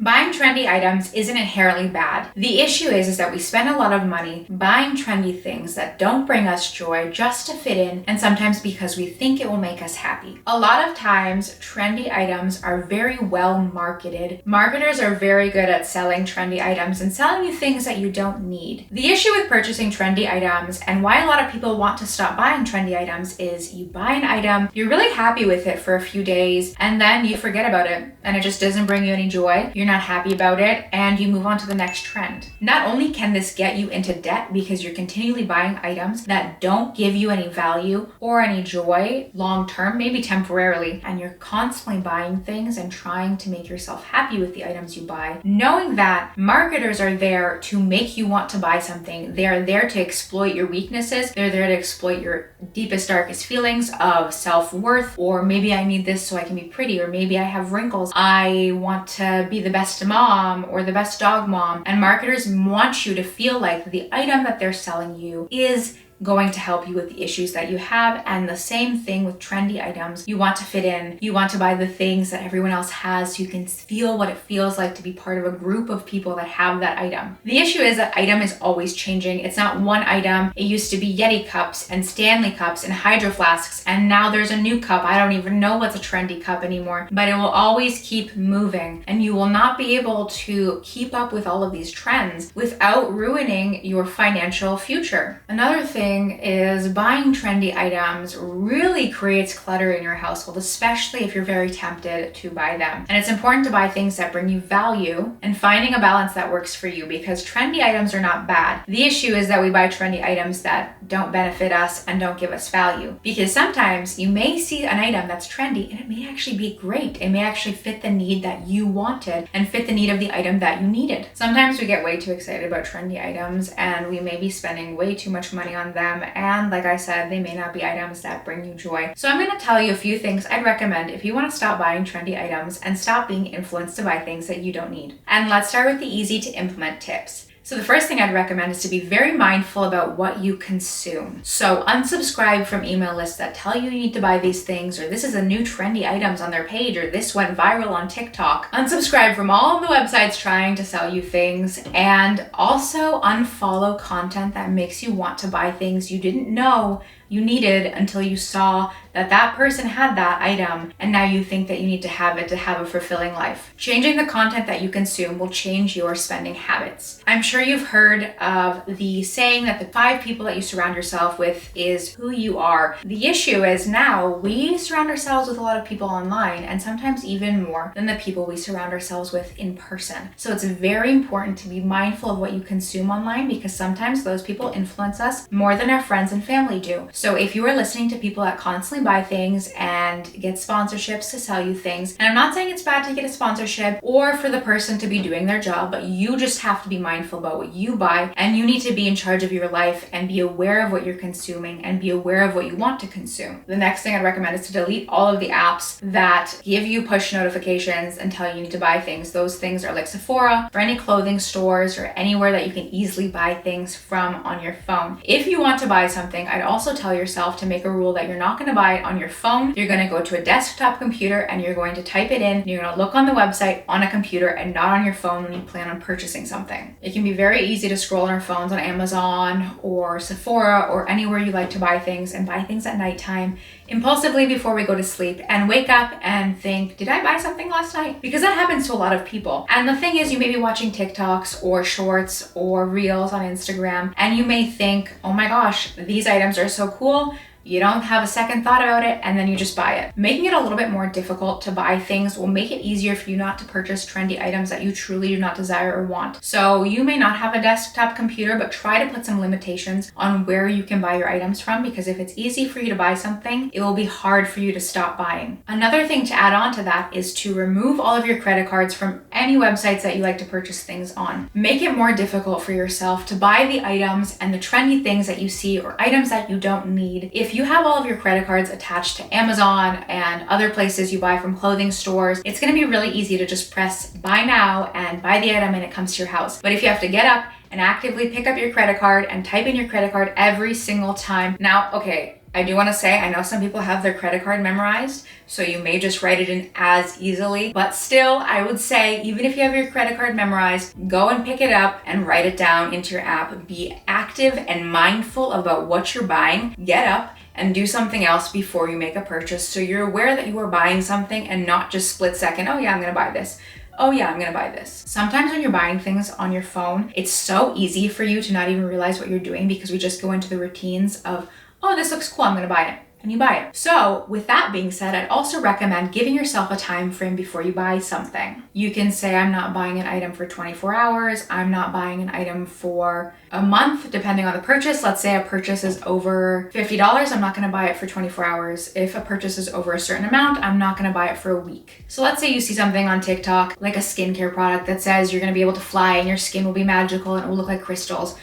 Buying trendy items isn't inherently bad. The issue is that we spend a lot of money buying trendy things that don't bring us joy just to fit in, and sometimes because we think it will make us happy. A lot of times, trendy items are very well marketed. Marketers are very good at selling trendy items and selling you things that you don't need. The issue with purchasing trendy items and why a lot of people want to stop buying trendy items is you buy an item, you're really happy with it for a few days, and then you forget about it and it just doesn't bring you any joy. You're not happy about it and you move on to the next trend. Not only can this get you into debt because you're continually buying items that don't give you any value or any joy long term, maybe temporarily, and you're constantly buying things and trying to make yourself happy with the items you buy, knowing that marketers are there to make you want to buy something. They're there to exploit your weaknesses. They're there to exploit your deepest, darkest feelings of self-worth, or maybe I need this so I can be pretty, or maybe I have wrinkles. I want to be the best mom or the best dog mom. And marketers want you to feel like the item that they're selling you is going to help you with the issues that you have. And the same thing with trendy items. You want to fit in. You want to buy the things that everyone else has so you can feel what it feels like to be part of a group of people that have that item. The issue is that item is always changing. It's not one item. It used to be Yeti cups and Stanley cups and Hydro flasks, and now there's a new cup. I don't even know what's a trendy cup anymore, but it will always keep moving, and you will not be able to keep up with all of these trends without ruining your financial future. Another thing is buying trendy items really creates clutter in your household, especially if you're very tempted to buy them. And it's important to buy things that bring you value and finding a balance that works for you, because trendy items are not bad. The issue is that we buy trendy items that don't benefit us and don't give us value, because sometimes you may see an item that's trendy and it may actually be great. It may actually fit the need that you wanted and fit the need of the item that you needed. Sometimes we get way too excited about trendy items and we may be spending way too much money on them. And like I said, they may not be items that bring you joy. So I'm going to tell you a few things I'd recommend if you want to stop buying trendy items and stop being influenced to buy things that you don't need. And let's start with the easy to implement tips. So the first thing I'd recommend is to be very mindful about what you consume. So unsubscribe from email lists that tell you you need to buy these things, or this is a new trendy items on their page, or this went viral on TikTok. Unsubscribe from all of the websites trying to sell you things, and also unfollow content that makes you want to buy things you didn't know you needed until you saw that that person had that item, and now you think that you need to have it to have a fulfilling life. Changing the content that you consume will change your spending habits. I'm sure you've heard of the saying that the 5 people that you surround yourself with is who you are. The issue is now we surround ourselves with a lot of people online, and sometimes even more than the people we surround ourselves with in person. So it's very important to be mindful of what you consume online, because sometimes those people influence us more than our friends and family do. So if you are listening to people that constantly buy things and get sponsorships to sell you things, and I'm not saying it's bad to get a sponsorship or for the person to be doing their job, but you just have to be mindful about what you buy, and you need to be in charge of your life and be aware of what you're consuming and be aware of what you want to consume. The next thing I'd recommend is to delete all of the apps that give you push notifications and tell you need to buy things. Those things are like Sephora, or any clothing stores, or anywhere that you can easily buy things from on your phone. If you want to buy something, I'd also tell yourself to make a rule that you're not going to buy it on your phone. You're going to go to a desktop computer and you're going to type it in, and you're going to look on the website on a computer and not on your phone when you plan on purchasing something. It can be very easy to scroll on our phones on Amazon or Sephora or anywhere you like to buy things, and buy things at nighttime impulsively before we go to sleep, and wake up and think, did I buy something last night? Because that happens to a lot of people. And the thing is, you may be watching TikToks or shorts or reels on Instagram, and you may think, oh my gosh, these items are so cool. You don't have a second thought about it, and then you just buy it. Making it a little bit more difficult to buy things will make it easier for you not to purchase trendy items that you truly do not desire or want. So you may not have a desktop computer, but try to put some limitations on where you can buy your items from, because if it's easy for you to buy something, it will be hard for you to stop buying. Another thing to add on to that is to remove all of your credit cards from any websites that you like to purchase things on. Make it more difficult for yourself to buy the items and the trendy things that you see, or items that you don't need. If you have all of your credit cards attached to Amazon and other places you buy from, clothing stores, it's going to be really easy to just press buy now and buy the item and it comes to your house. But if you have to get up and actively pick up your credit card and type in your credit card every single time. Now, okay, I do want to say, I know some people have their credit card memorized, so you may just write it in as easily, but still, I would say, even if you have your credit card memorized, go and pick it up and write it down into your app. Be active and mindful about what you're buying. Get up and do something else before you make a purchase, so you're aware that you are buying something and not just split second, oh yeah, I'm gonna buy this. Oh yeah, I'm gonna buy this. Sometimes when you're buying things on your phone, it's so easy for you to not even realize what you're doing because we just go into the routines of, oh, this looks cool, I'm gonna buy it. And you buy it. So with that being said, I'd also recommend giving yourself a time frame before you buy something. You can say, I'm not buying an item for 24 hours. I'm not buying an item for a month, depending on the purchase. Let's say a purchase is over $50. I'm not gonna buy it for 24 hours. If a purchase is over a certain amount, I'm not gonna buy it for a week. So let's say you see something on TikTok, like a skincare product that says you're gonna be able to fly and your skin will be magical and it will look like crystals.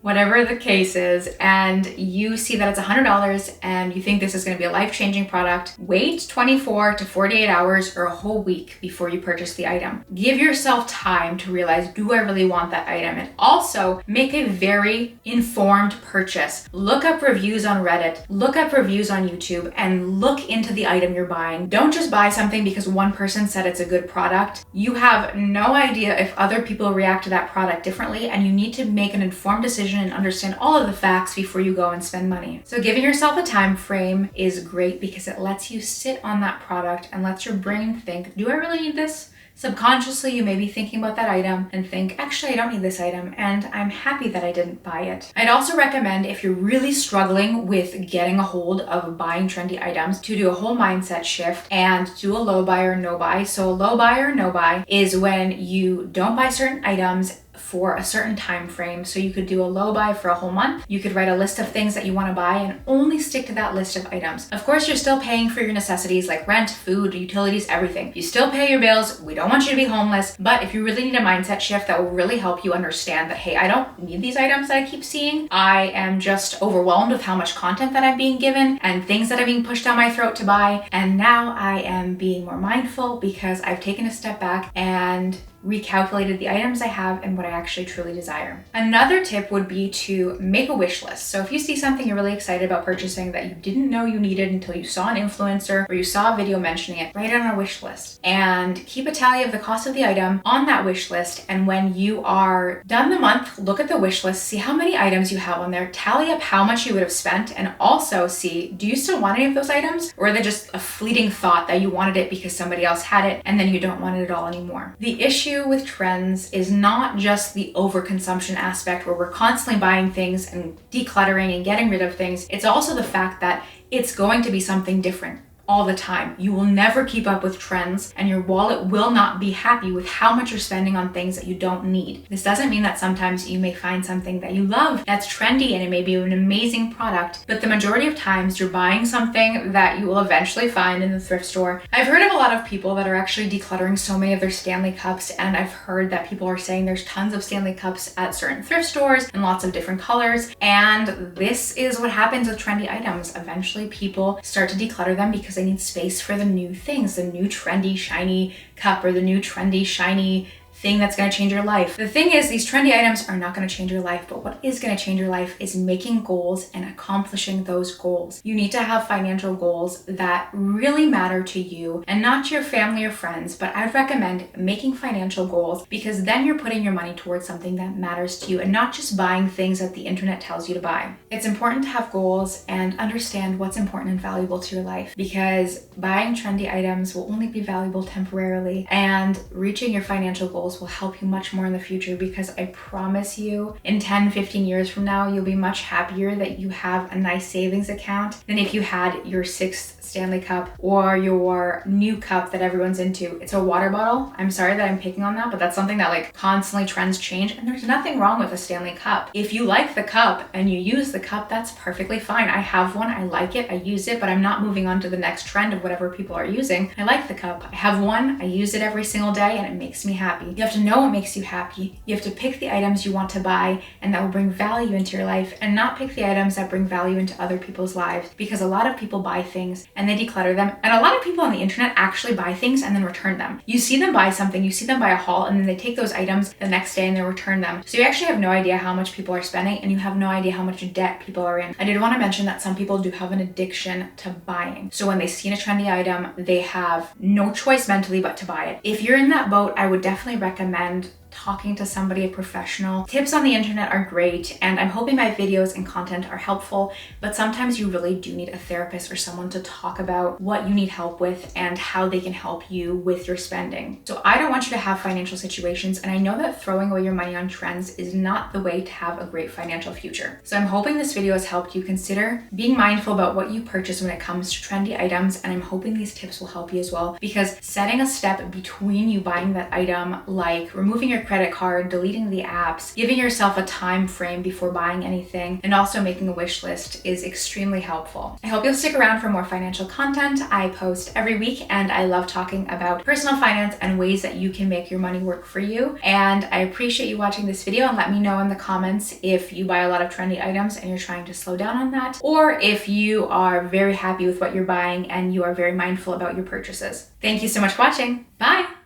Whatever the case is, and you see that it's $100 and you think this is going to be a life-changing product, wait 24 to 48 hours or a whole week before you purchase the item. Give yourself time to realize, do I really want that item? And also make a very informed purchase. Look up reviews on Reddit, look up reviews on YouTube, and look into the item you're buying. Don't just buy something because one person said it's a good product. You have no idea if other people react to that product differently, and you need to make an informed decision and understand all of the facts before you go and spend money. So giving yourself a time frame is great because it lets you sit on that product and lets your brain think, do I really need this? Subconsciously, you may be thinking about that item and think, actually, I don't need this item, and I'm happy that I didn't buy it. I'd also recommend, if you're really struggling with getting a hold of buying trendy items, to do a whole mindset shift and do a low buy or no buy. So a low buy or no buy is when you don't buy certain items for a certain time frame. So you could do a low buy for a whole month. You could write a list of things that you want to buy and only stick to that list of items. Of course, you're still paying for your necessities like rent, food, utilities, everything. You still pay your bills. We don't want you to be homeless. But if you really need a mindset shift that will really help you understand that, hey, I don't need these items that I keep seeing. I am just overwhelmed with how much content that I'm being given and things that are being pushed down my throat to buy. And now I am being more mindful because I've taken a step back and recalculated the items I have and what I actually truly desire. Another tip would be to make a wish list. So if you see something you're really excited about purchasing that you didn't know you needed until you saw an influencer or you saw a video mentioning it, write it on a wish list and keep a tally of the cost of the item on that wish list. And when you are done the month, look at the wish list, see how many items you have on there, tally up how much you would have spent, and also see, do you still want any of those items, or are they just a fleeting thought that you wanted it because somebody else had it and then you don't want it at all anymore? The issue with trends is not just the overconsumption aspect where we're constantly buying things and decluttering and getting rid of things. It's also the fact that it's going to be something different all the time. You will never keep up with trends, and your wallet will not be happy with how much you're spending on things that you don't need. This doesn't mean that sometimes you may find something that you love that's trendy and it may be an amazing product, but the majority of times you're buying something that you will eventually find in the thrift store. I've heard of a lot of people that are actually decluttering so many of their Stanley cups, and I've heard that people are saying there's tons of Stanley cups at certain thrift stores in lots of different colors, and this is what happens with trendy items. Eventually people start to declutter them because they need space for the new things, the new trendy shiny cup or the new trendy shiny thing that's going to change your life. The thing is, these trendy items are not going to change your life, but what is going to change your life is making goals and accomplishing those goals. You need to have financial goals that really matter to you and not to your family or friends, but I'd recommend making financial goals because then you're putting your money towards something that matters to you and not just buying things that the internet tells you to buy. It's important to have goals and understand what's important and valuable to your life, because buying trendy items will only be valuable temporarily, and reaching your financial goals will help you much more in the future, because I promise you in 10-15 years from now you'll be much happier that you have a nice savings account than if you had your 6th Stanley cup or your new cup that everyone's into. It's a water bottle. I'm sorry that I'm picking on that, but that's something that like constantly trends change, and there's nothing wrong with a Stanley cup. If you like the cup and you use the cup, that's perfectly fine. I have one, I like it, I use it, but I'm not moving on to the next trend of whatever people are using. I like the cup. I have one, I use it every single day, and it makes me happy. You have to know what makes you happy. You have to pick the items you want to buy and that will bring value into your life, and not pick the items that bring value into other people's lives, because a lot of people buy things and they declutter them. And a lot of people on the internet actually buy things and then return them. You see them buy something, you see them buy a haul, and then they take those items the next day and they return them. So you actually have no idea how much people are spending, and you have no idea how much debt people are in. I did want to mention that some people do have an addiction to buying. So when they see a trendy item, they have no choice mentally but to buy it. If you're in that boat, I would definitely recommend talking to somebody, a professional. Tips on the internet are great, and I'm hoping my videos and content are helpful, but sometimes you really do need a therapist or someone to talk about what you need help with and how they can help you with your spending. So I don't want you to have financial situations, and I know that throwing away your money on trends is not the way to have a great financial future. So I'm hoping this video has helped you consider being mindful about what you purchase when it comes to trendy items, and I'm hoping these tips will help you as well, because setting a step between you buying that item, like removing your credit card, deleting the apps, giving yourself a time frame before buying anything, and also making a wish list is extremely helpful. I hope you'll stick around for more financial content. I post every week, and I love talking about personal finance and ways that you can make your money work for you. And I appreciate you watching this video, and let me know in the comments if you buy a lot of trendy items and you're trying to slow down on that, or if you are very happy with what you're buying and you are very mindful about your purchases. Thank you so much for watching. Bye!